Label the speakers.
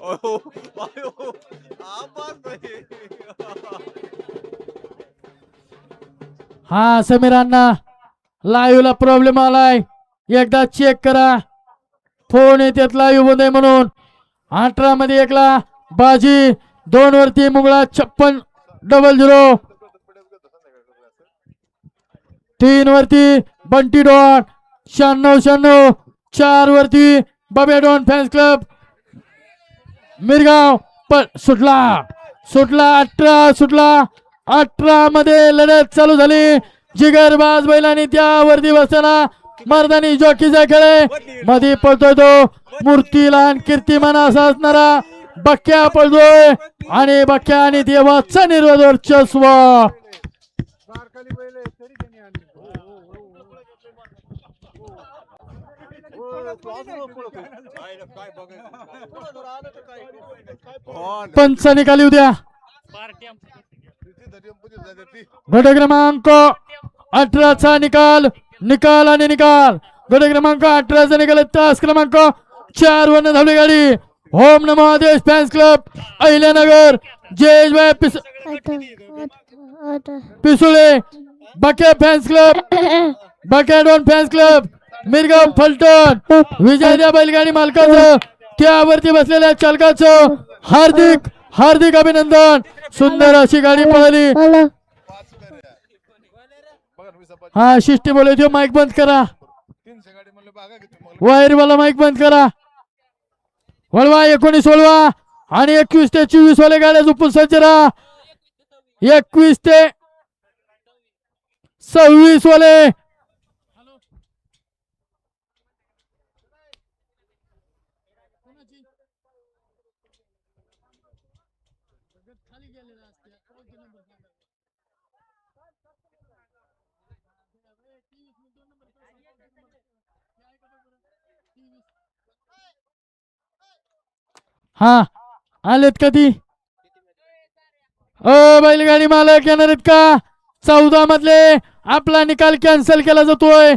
Speaker 1: अयो, अयो, आवाज नाही.
Speaker 2: हा समीरांना लाईव्ह ला प्रॉब्लेम आलाय, एकदा चेक करा. फोन येतात लाईव्ह मध्ये म्हणून. 18 मध्ये एकला बाजी, 2 वरती मुंगळा 56-00, 3 वरती बंटी डॉन 96-96, 4 वरती बबे डॉन फॅन्स क्लब मिरगाव. पण सुटला 18 सुटला. 18 मध्ये लढत चालू झाली. जिगरबाज बैलांनी त्यावरती बसताना मर्दानी जॉकीचा खेळ मध्ये पळतोय तो मूर्तीला आणि कीर्तिमान असा असणारा बक्क्या पळतोय आणि बक्क्या आणि देवाचा निर्वाद वर्चस्व. पंच निकाली उद्या गट क्रमांक 18चा निकाल आणि निकाल. गट क्रमांक 18चा निकाल. तास क्रमांक 4 वर धावली गाडी. ओम नमो आदेश फॅन्स क्लब अहिल्यानगर, जयेशभाई पिसुळे, बके फॅन्स क्लब, बके don fans club Mirgaon Phaltan, विजय बैलगाडी मालकाचं त्यावरती बसलेल्या चालकाचं हार्दिक अभिनंदन. सुंदर अशी गाडी पळाली. हा शिष्टी बोलायची, माईक बंद करा. वायरवाला माईक बंद करा. वळवा 19 वळवा आणि 21 ते 24 वाले गाड्या झोपून सज्ज राहा. 21 ते 26 वाले हा आलेत कधी बैलगाडी मालक येणार आहेत का? 14 मधले आपला निकाल कॅन्सल केला जातोय.